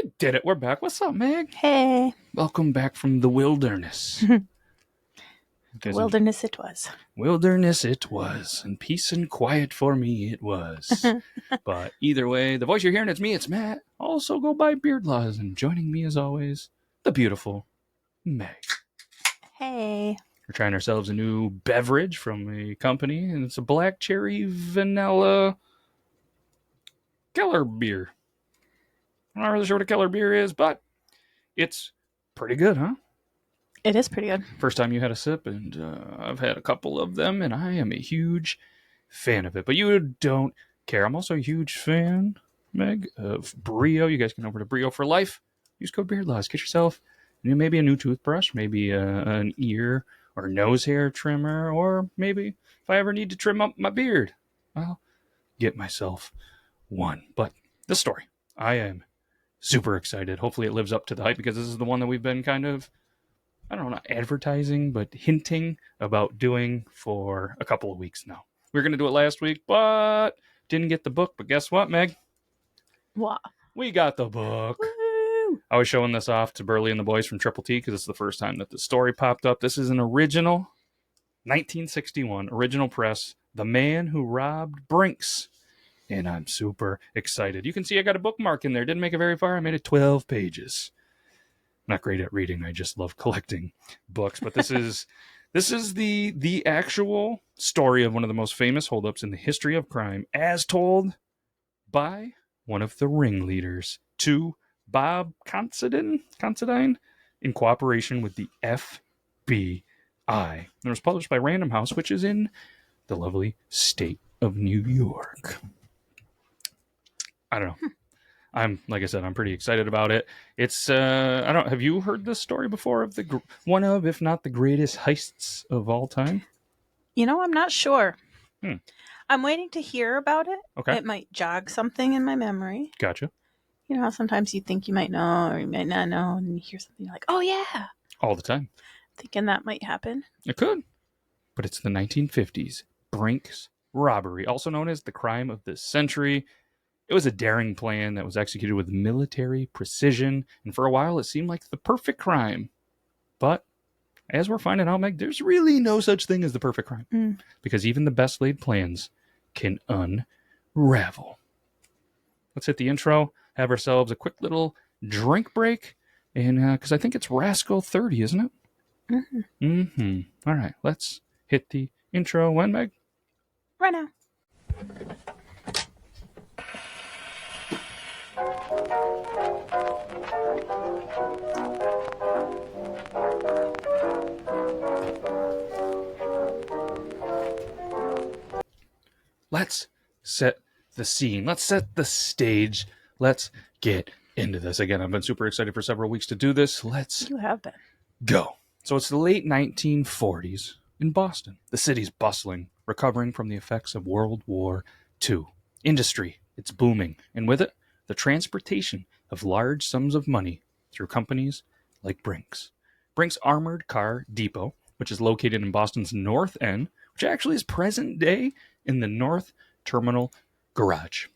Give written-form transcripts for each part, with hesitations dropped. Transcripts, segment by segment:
We did it. We're back. What's up, Meg? Hey. Welcome back from the wilderness. Wilderness it was. Wilderness it was. And peace and quiet for me it was. But either way, the voice you're hearing, it's me, it's Matt. Also go by Beard Laws. And joining me as always, the beautiful Meg. Hey. We're trying ourselves a new beverage from a company, and it's a black cherry vanilla Keller beer. I'm not really sure what a Keller beer is, but it's pretty good, huh? It is pretty good. First time you had a sip, and I've had a couple of them, and I am a huge fan of it. But you don't care. I'm also a huge fan, Meg, of Brio. You guys can go over to Brio for life. Use code BeardLaws. Get yourself maybe a new toothbrush, maybe an ear or nose hair trimmer, or maybe if I ever need to trim up my beard, I'll get myself one. But this story, I am super excited. Hopefully it lives up to the hype, because this is the one that we've been kind of, I don't know, not advertising, but hinting about doing for a couple of weeks now. We were going to do it last week, but didn't get the book. But guess what, Meg? What? We got the book. Woo! I was showing this off to Burley and the boys from Triple T, because it's the first time that the story popped up. This is an original 1961 original press, The Man Who Robbed Brinks. And I'm super excited. You can see I got a bookmark in there. Didn't make it very far. I made it 12 pages. Not great at reading. I just love collecting books. But this is the actual story of one of the most famous holdups in the history of crime, as told by one of the ringleaders, to Bob Considine, in cooperation with the FBI. And it was published by Random House, which is in the lovely state of New York. I don't know. Like I said, I'm pretty excited about it. It's, have you heard this story before of one of, if not the greatest heists of all time? You know, I'm not sure. I'm waiting to hear about it. Okay. It might jog something in my memory. Gotcha. You know, sometimes you think you might know or you might not know, and you hear something like, oh yeah. All the time. Thinking that might happen. It could. But it's the 1950s Brinks Robbery, also known as the crime of the century. It was a daring plan that was executed with military precision, and for a while it seemed like the perfect crime. But as we're finding out, Meg, there's really no such thing as the perfect crime, because even the best laid plans can unravel. Let's hit the intro, have ourselves a quick little drink break, and because I think it's Rascal 30, isn't it? All right, let's hit the intro. When, Meg? Right now. Let's set the scene. Let's set the stage. Let's get into this. Again, I've been super excited for several weeks to do this. You have been. Go. So it's the late 1940s in Boston. The city's bustling, recovering from the effects of World War II. Industry, it's booming. And with it, the transportation of large sums of money through companies like Brinks. Brinks Armored Car Depot, which is located in Boston's North End, which actually is present day in the North Terminal Garage.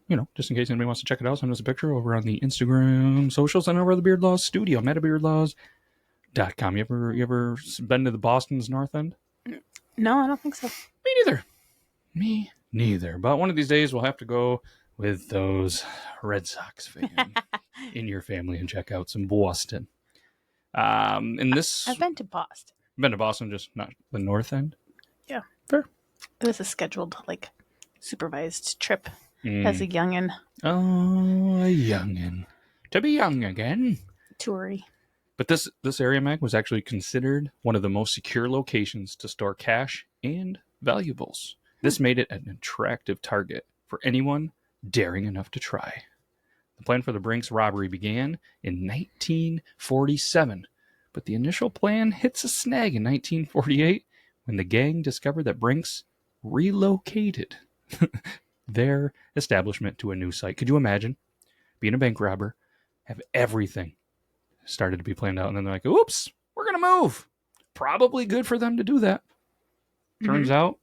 You know, just in case anybody wants to check it out, send us a picture over on the Instagram socials and over at the Beard Laws studio, metabeardlaws.com. You ever been to the Boston's North End? No, I don't think so. Me neither. But one of these days we'll have to go with those Red Sox fans in your family and check out some Boston. I've been to Boston. Been to Boston, just not the North End? Yeah. Fair. It was a scheduled, supervised trip as a youngin'. Oh, a youngin'. To be young again. Toury. But this area, Mag, was actually considered one of the most secure locations to store cash and valuables. This made it an attractive target for anyone daring enough to try. The plan for the Brinks robbery began in 1947, but the initial plan hits a snag in 1948 when the gang discovered that Brinks relocated their establishment to a new site. Could you imagine being a bank robber, have everything started to be planned out, and then they're like, oops, we're going to move. Probably good for them to do that. Turns out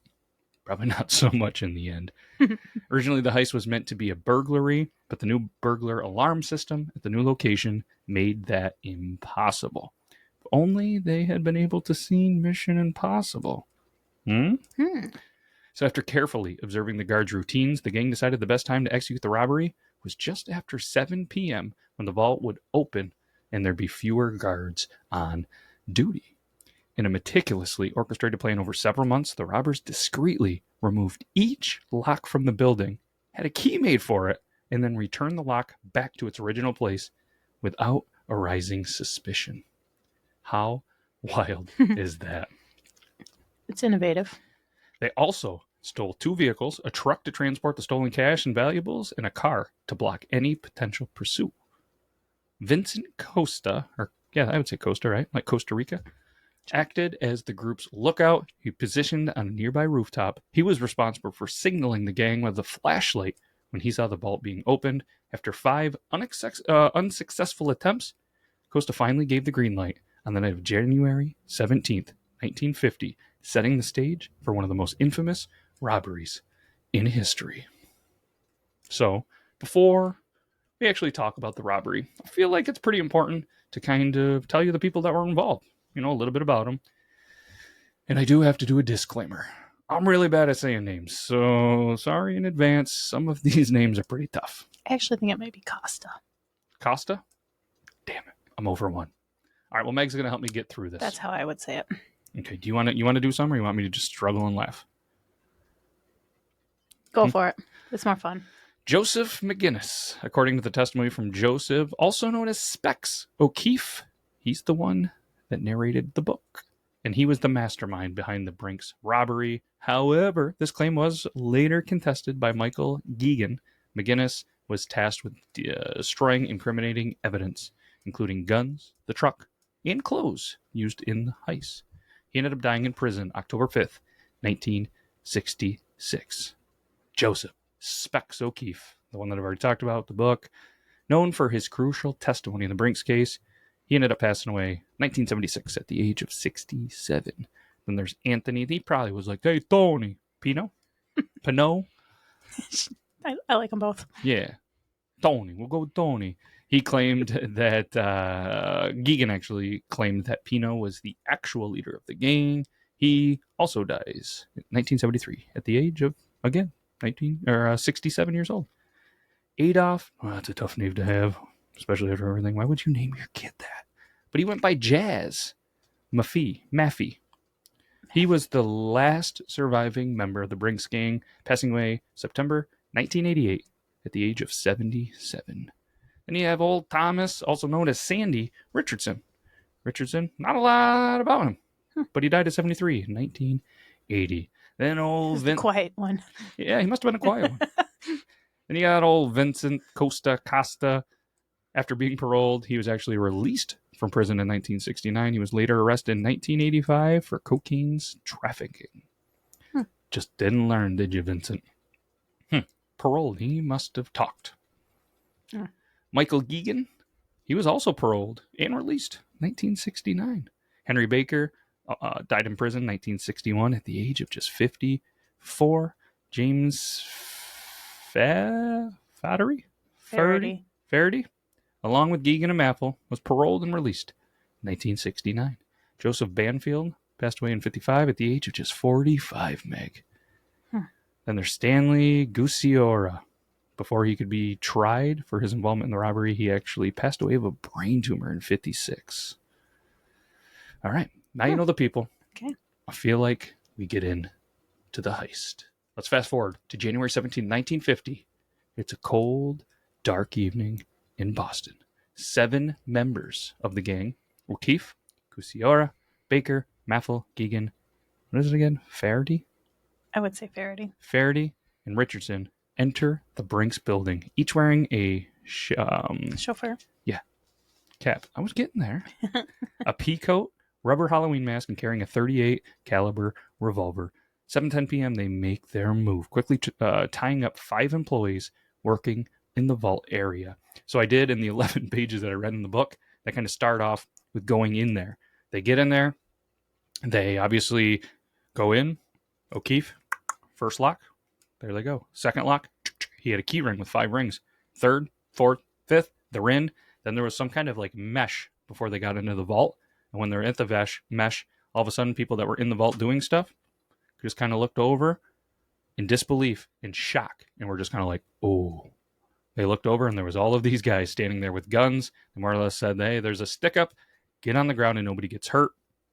Probably not so much in the end. Originally, the heist was meant to be a burglary, but the new burglar alarm system at the new location made that impossible. If only they had been able to see Mission Impossible. So after carefully observing the guards' routines, the gang decided the best time to execute the robbery was just after 7 p.m. when the vault would open and there'd be fewer guards on duty. In a meticulously orchestrated plan over several months, the robbers discreetly removed each lock from the building, had a key made for it, and then returned the lock back to its original place without arousing suspicion. How wild is that? It's innovative. They also stole 2 vehicles, a truck to transport the stolen cash and valuables, and a car to block any potential pursuit. Vincent Costa, I would say Costa, right? Like Costa Rica, acted as the group's lookout. He positioned on a nearby rooftop. He was responsible for signaling the gang with a flashlight when he saw the vault being opened. After 5 unsuccessful attempts, Costa finally gave the green light on the night of January 17th, 1950, setting the stage for one of the most infamous robberies in history. So, before we actually talk about the robbery, I feel like it's pretty important to kind of tell you the people that were involved. A little bit about them. And I do have to do a disclaimer. I'm really bad at saying names, so sorry in advance. Some of these names are pretty tough. I actually think it might be Costa. Costa? Damn it. I'm over 1. All right, well, Meg's going to help me get through this. That's how I would say it. Okay, do you want to do some, or you want me to just struggle and laugh? Go for it. It's more fun. Joseph McGinnis, according to the testimony from Joseph, also known as Specs O'Keefe, he's the one that narrated the book, and he was the mastermind behind the Brinks robbery. However, this claim was later contested by Michael Geegan. McGinnis was tasked with destroying incriminating evidence, including guns, the truck, and clothes used in the heist. He ended up dying in prison October 5th, 1966. Joseph Specs O'Keefe, the one that I've already talked about, the book, known for his crucial testimony in the Brinks case. He ended up passing away 1976 at the age of 67. Then there's Anthony. He probably was like, hey, Tony. Pinot? I like them both. Yeah. Tony. We'll go with Tony. He claimed that, Geegan actually claimed that Pinot was the actual leader of the gang. He also dies in 1973 at the age of, again, 67 years old. Adolf, that's a tough name to have, especially after everything. Why would you name your kid that? But he went by Jazz Maffey. He was the last surviving member of the Brinks gang, passing away September 1988 at the age of 77. Then you have old Thomas, also known as Sandy Richardson. Not a lot about him, but he died at 73 in 1980. Then old The quiet one. Yeah, he must have been a quiet one. Then you got old Vincent Costa. After being paroled, he was actually released from prison in 1969. He was later arrested in 1985 for cocaine's trafficking. Just didn't learn, did you, Vincent? Paroled. He must have talked. Michael Geegan, he was also paroled and released 1969. Henry Baker died in prison 1961 at the age of just 54. James Faraday, along with Geegan and Maffel, was paroled and released in 1969. Joseph Banfield passed away in 55 at the age of just 45, Meg. Then there's Stanley Gusiora. Before he could be tried for his involvement in the robbery, he actually passed away of a brain tumor in 56. All right, now you know the people. Okay. I feel like we get in to the heist. Let's fast forward to January 17, 1950. It's a cold, dark evening in Boston. 7 members of the gang, O'Keefe, Gusiora, Baker, Maffel, Geegan, what is it again? Faraday, I would say Faraday. and Richardson enter the Brinks building, each wearing a chauffeur. Yeah, cap. I was getting there. A pea coat, rubber Halloween mask, and carrying a .38 caliber revolver. 7:10 p.m. they make their move, quickly tying up 5 employees working in the vault area. So I did in the 11 pages that I read in the book. They kind of start off with going in there. They get in there. They obviously go in. O'Keefe, First lock, there they go. Second lock, he had a key ring with 5 rings. Third, fourth, fifth, they're in. Then there was some kind of like mesh before they got into the vault. And when they're at the mesh, all of a sudden people that were in the vault doing stuff just kind of looked over in disbelief, in shock, and were just kind of like, oh. They looked over and there was all of these guys standing there with guns. They more or less said, hey, there's a stick up, get on the ground and nobody gets hurt.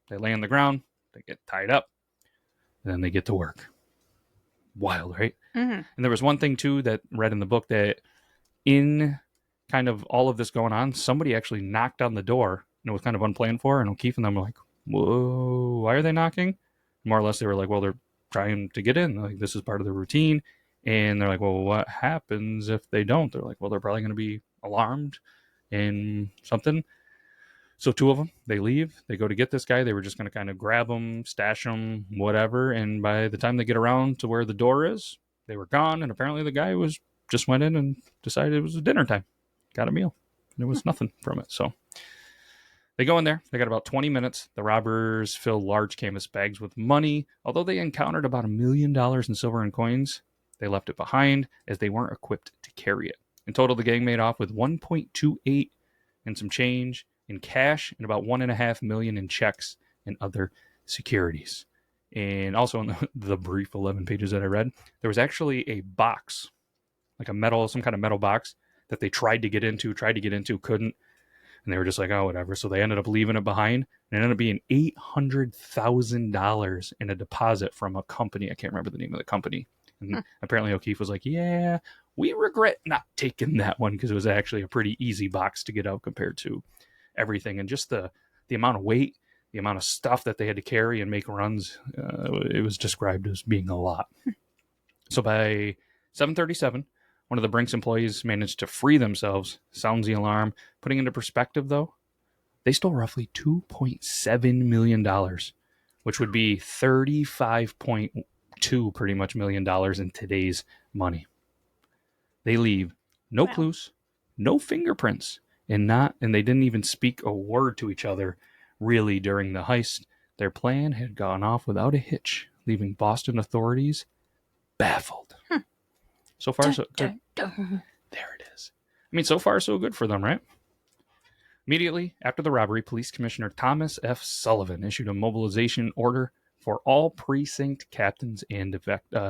They lay on the ground, they get tied up, and then they get to work. Wild, right? Mm-hmm. And there was one thing too that read in the book, that in kind of all of this going on, somebody actually knocked on the door, and it was kind of unplanned for, and O'Keefe and them were like, whoa, why are they knocking? More or less they were like, well, they're trying to get in, like this is part of the routine. And they're like, well, what happens if they don't? They're like, well, they're probably going to be alarmed and something. So 2 of them, they leave. They go to get this guy. They were just going to kind of grab him, stash him, whatever. And by the time they get around to where the door is, they were gone. And apparently the guy just went in and decided it was dinner time. Got a meal. And there was nothing from it. So they go in there. They got about 20 minutes. The robbers fill large canvas bags with money. Although they encountered about $1 million in silver and coins, they left it behind as they weren't equipped to carry it. In total, the gang made off with $1.28 and some change in cash and about $1.5 million in checks and other securities. And also in the brief 11 pages that I read, there was actually a box, like some kind of metal box that they tried to get into, couldn't. And they were just like, oh, whatever. So they ended up leaving it behind. And it ended up being $800,000 in a deposit from a company. I can't remember the name of the company. And apparently O'Keefe was like, yeah, we regret not taking that one, because it was actually a pretty easy box to get out compared to everything. And just the amount of weight, the amount of stuff that they had to carry and make runs, it was described as being a lot. So by 7:37, one of the Brinks employees managed to free themselves, sounds the alarm. Putting into perspective, though, they stole roughly $2.7 million, which would be 35.2 pretty much $1 million in today's money. They leave no clues, no fingerprints, and they didn't even speak a word to each other really during the heist. Their plan had gone off without a hitch, leaving Boston authorities baffled. So far, so good. There it is. I mean, so far, so good for them, right? Immediately after the robbery, Police Commissioner Thomas F. Sullivan issued a mobilization order for all precinct captains and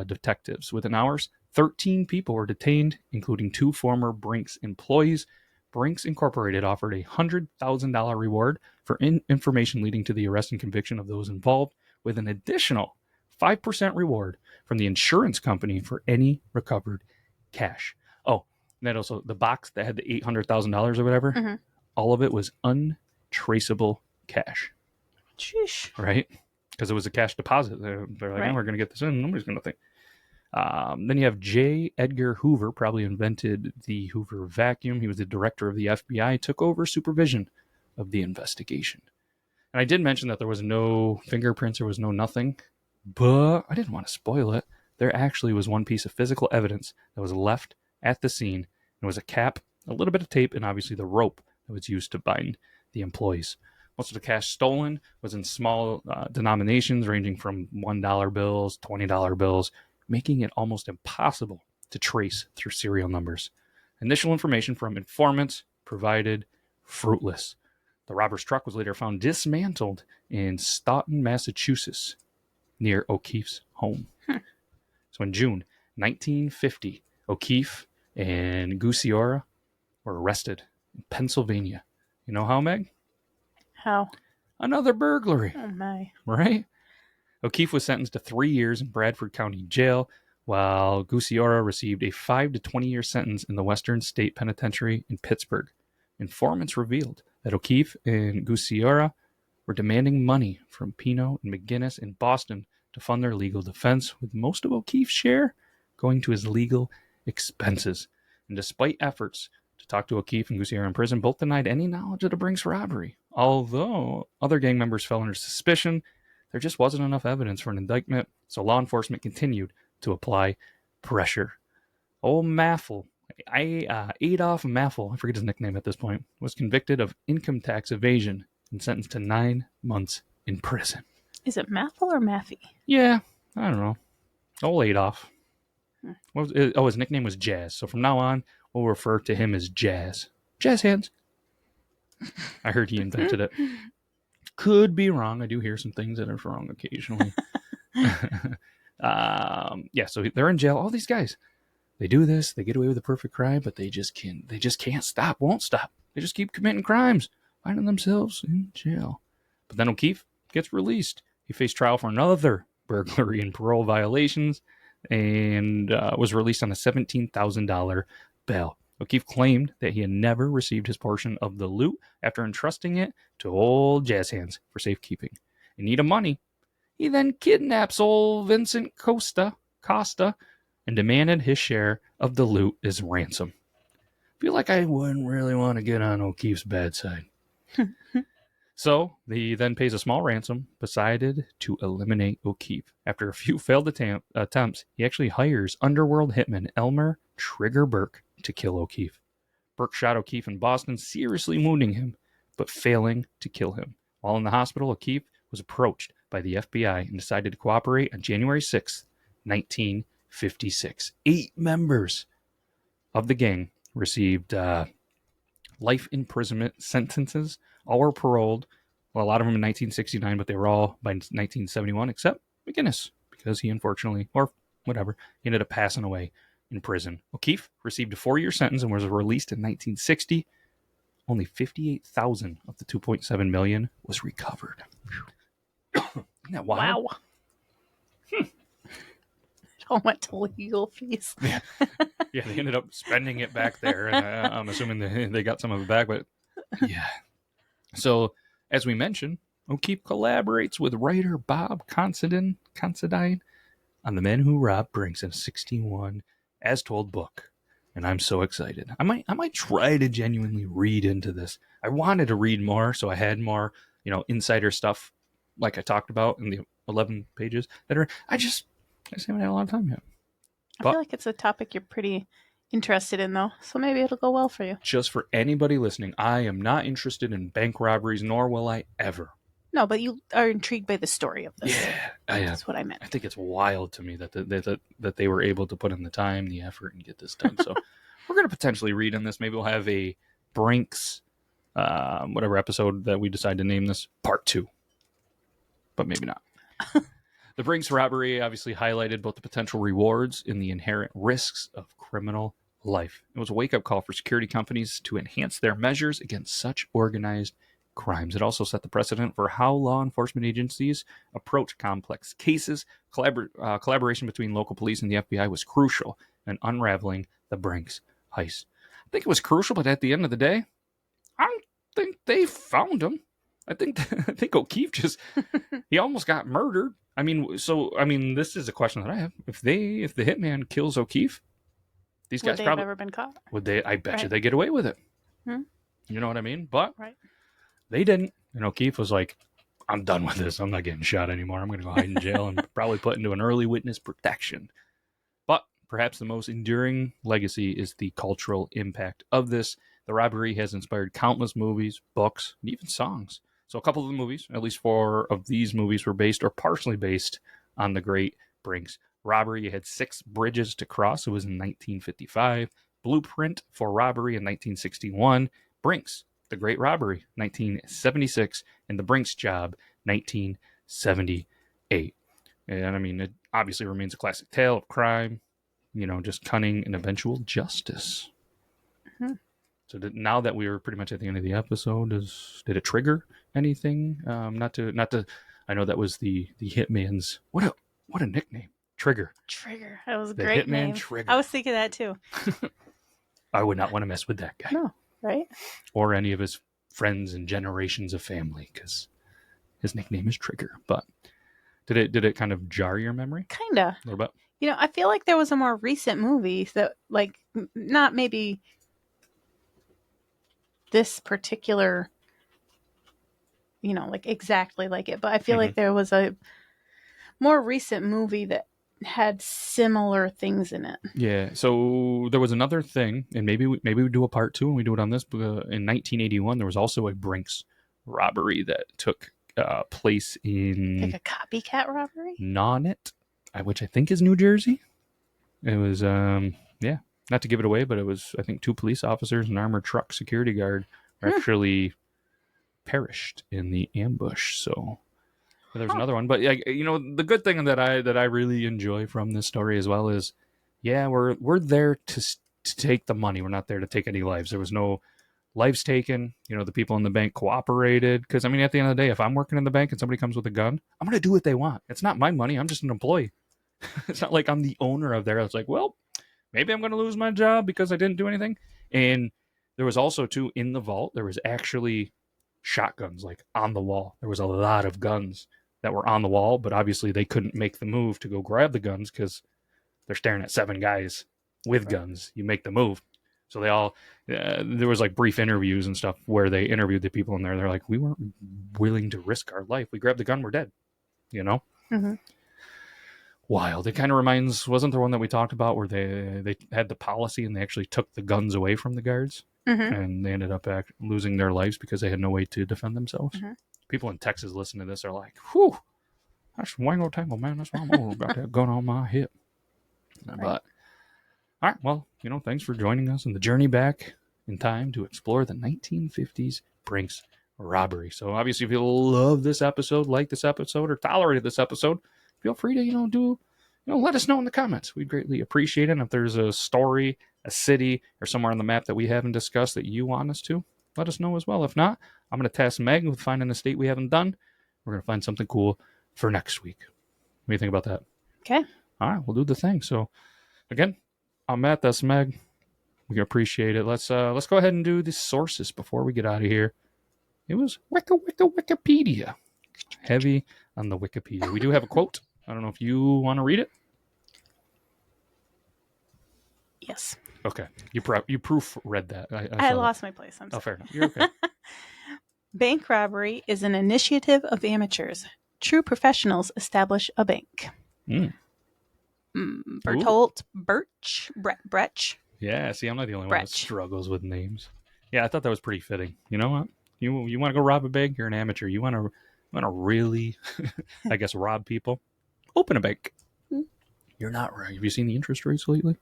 detectives. Within hours, 13 people were detained, including 2 former Brinks employees. Brinks Incorporated offered a $100,000 reward for information leading to the arrest and conviction of those involved, with an additional 5% reward from the insurance company for any recovered cash. Oh, and that also, the box that had the $800,000 or whatever, all of it was untraceable cash. Sheesh. Right? Because it was a cash deposit. They're like, Right. oh, we're going to get this in. Nobody's going to think. Then you have J. Edgar Hoover, probably invented the Hoover vacuum. He was the director of the FBI, took over supervision of the investigation. And I did mention that there was no fingerprints, there was no nothing, but I didn't want to spoil it. There actually was one piece of physical evidence that was left at the scene. It was a cap, a little bit of tape, and obviously the rope that was used to bind the employees. Most of the cash stolen was in small denominations ranging from $1 bills, $20 bills, making it almost impossible to trace through serial numbers. Initial information from informants provided fruitless. The robber's truck was later found dismantled in Stoughton, Massachusetts, near O'Keefe's home. So in June 1950, O'Keefe and Yore were arrested in Pennsylvania. You know how, Meg? How? Another burglary. Oh my. Right? O'Keefe was sentenced to 3 years in Bradford County Jail, while Yore received a 5 to 20-year sentence in the Western State Penitentiary in Pittsburgh. Informants revealed that O'Keefe and Yore were demanding money from Pino and McGinnis in Boston to fund their legal defense, with most of O'Keefe's share going to his legal expenses. And despite efforts to talk to O'Keefe and Yore in prison, both denied any knowledge of the Brinks robbery. Although other gang members fell under suspicion, there just wasn't enough evidence for an indictment, so law enforcement continued to apply pressure. Old Maffel, Adolf Maffel, I forget his nickname at this point, was convicted of income tax evasion and sentenced to 9 months in prison. Is it Mathel or Mathy? Yeah, I don't know. Old Adolf. Hmm. His nickname was Jazz. So from now on, we'll refer to him as Jazz. Jazz hands. I heard he invented it. Could be wrong. I do hear some things that are wrong occasionally. Yeah, so they're in jail. All these guys, they do this. They get away with a perfect crime, but they just can't stop. Won't stop. They just keep committing crimes, finding themselves in jail. But then O'Keefe gets released. He faced trial for another burglary and parole violations, and was released on a $17,000 bail. O'Keefe claimed that he had never received his portion of the loot after entrusting it to old Jazz Hands for safekeeping. In need of money, he then kidnaps old Vincent Costa and demanded his share of the loot as ransom. Feel like I wouldn't really want to get on O'Keefe's bad side. So he then pays a small ransom, decided to eliminate O'Keefe. After a few failed attempts, he actually hires underworld hitman Elmer Trigger Burke to kill O'Keefe. Burke shot O'Keefe in Boston, seriously wounding him, but failing to kill him. While in the hospital, O'Keefe was approached by the FBI and decided to cooperate on January 6th, 1956. 8 members of the gang received life imprisonment sentences. All were paroled. Well, a lot of them in 1969, but they were all by 1971, except McGinnis, because he unfortunately, or whatever, he ended up passing away in prison. O'Keefe received a 4-year sentence and was released in 1960. Only $58,000 of the $2.7 million was recovered. Isn't that wild? Wow. It all went to legal fees. Yeah, they ended up spending it back there, and I'm assuming they got some of it back, but yeah. So, as we mentioned, O'Keefe collaborates with writer Bob Considine on The Men Who Robbed Brinks in a 61 as told book. And I'm so excited. I might try to genuinely read into this. I wanted to read more, so I had more, insider stuff like I talked about in the 11 pages that are I just haven't had a lot of time yet. I feel like it's a topic you're pretty interested in, though, so maybe it'll go well for you. Just for anybody listening, I am not interested in bank robberies, nor will I ever. No, but you are intrigued by the story of this. Yeah, that's what I meant. I think it's wild to me that they were able to put in the time, the effort, and get this done. So we're going to potentially read in this. Maybe we'll have a Brinks, whatever episode that we decide to name this, part 2. But maybe not. The Brinks robbery obviously highlighted both the potential rewards and the inherent risks of criminal life. It was a wake-up call for security companies to enhance their measures against such organized crimes. It also set the precedent for how law enforcement agencies approach complex cases. Collaboration between local police and the FBI was crucial in unraveling the Brinks heist. I think it was crucial, but at the end of the day, I don't think they found him. I think O'Keefe he almost got murdered. This is a question that I have. If the hitman kills O'Keefe, these guys would they probably have ever been caught? Would they? I bet you they get away with it. Hmm? You know what I mean? But right. They didn't. And O'Keefe was like, I'm done with this. I'm not getting shot anymore. I'm going to go hide in jail and probably put into an early witness protection. But perhaps the most enduring legacy is the cultural impact of this. The robbery has inspired countless movies, books, and even songs. So a couple of the movies, at least 4 of these movies, were based or partially based on the Great Brinks Robbery. You had 6 Bridges to Cross. It was in 1955. Blueprint for Robbery in 1961. Brinks, The Great Robbery, 1976. And The Brinks Job, 1978. And it obviously remains a classic tale of crime, just cunning and eventual justice. Mm-hmm. So now that we were pretty much at the end of the episode, did it trigger anything? Not to. I know that was the hitman's. What a nickname, Trigger. Trigger. That was a The great hitman name. Trigger. I was thinking that too. I would not want to mess with that guy. No, right? Or any of his friends and generations of family, because his nickname is Trigger. But did it kind of jar your memory? Kinda. A little bit. I feel like there was a more recent movie that, not maybe this particular, exactly like it, but I feel like there was a more recent movie that had similar things in it. Yeah, so there was another thing, and maybe we do a part 2 and we do it on this. But in 1981, there was also a Brinks robbery that took place in like a copycat robbery. Nonnet, which I think is New Jersey. It was, yeah, not to give it away, but it was, I think, 2 police officers and an armored truck security guard actually perished in the ambush. So there's another one. But the good thing that I really enjoy from this story as well is, yeah, we're there to take the money. We're not there to take any lives. There was no lives taken. The people in the bank cooperated. Because, I mean, at the end of the day, if I'm working in the bank and somebody comes with a gun, I'm going to do what they want. It's not my money. I'm just an employee. It's not like I'm the owner of there. It's like, well, maybe I'm going to lose my job because I didn't do anything. And there was also, too, in the vault, there was actually shotguns, like, on the wall. There was a lot of guns that were on the wall, but obviously they couldn't make the move to go grab the guns because they're staring at 7 guys with guns. You make the move. So they all, there was like brief interviews and stuff where they interviewed the people in there. They're like, we weren't willing to risk our life. We grabbed the gun, we're dead. Mm-hmm. Wild. It kind of reminds, wasn't there one that we talked about where they had the policy and they actually took the guns away from the guards and they ended up losing their lives because they had no way to defend themselves? People in Texas listening to this are like, whew, that's Wango Tango, man. That's why I'm all got that gun on my hip. Right. But, all right, well, thanks for joining us on the journey back in time to explore the 1950s Brinks robbery. So obviously, if you love this episode, like this episode, or tolerated this episode, feel free to let us know in the comments. We'd greatly appreciate it. And if there's a story, a city, or somewhere on the map that we haven't discussed that you want us to, let us know as well. If not, I'm going to task Meg with finding a state we haven't done. We're going to find something cool for next week. What do you think about that? Okay. All right, we'll do the thing. So, again, I'm Matt. That's Meg. We appreciate it. Let's go ahead and do the sources before we get out of here. It was Wikipedia. Heavy on the Wikipedia. We do have a quote. I don't know if you want to read it. Yes. Okay. You proofread that. I lost my place. I'm sorry. Oh, fair enough. You're okay. Bank robbery is an initiative of amateurs. True professionals establish a bank. Bertolt Brecht. Yeah, see, I'm not the only one that struggles with names. Yeah, I thought that was pretty fitting. You know what? You want to go rob a bank? You're an amateur. You want to really, I guess, rob people? Open a bank. You're not right. Have you seen the interest rates lately?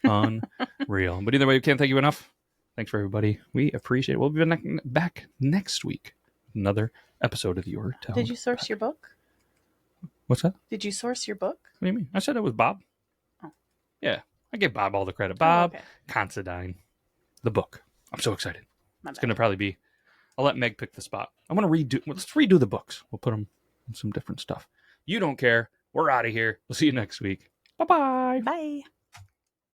Unreal. But either way, we can't thank you enough. Thanks for everybody. We appreciate it. We'll be back next week. Another episode of the Yore. Did you source your book? What's that? Did you source your book? What do you mean? I said it was Bob. Oh. Yeah. I give Bob all the credit. Bob Considine. The book. I'm so excited. It's going to probably be... I'll let Meg pick the spot. I want to let's redo the books. We'll put them in some different stuff. You don't care. We're out of here. We'll see you next week. Bye-bye. Bye.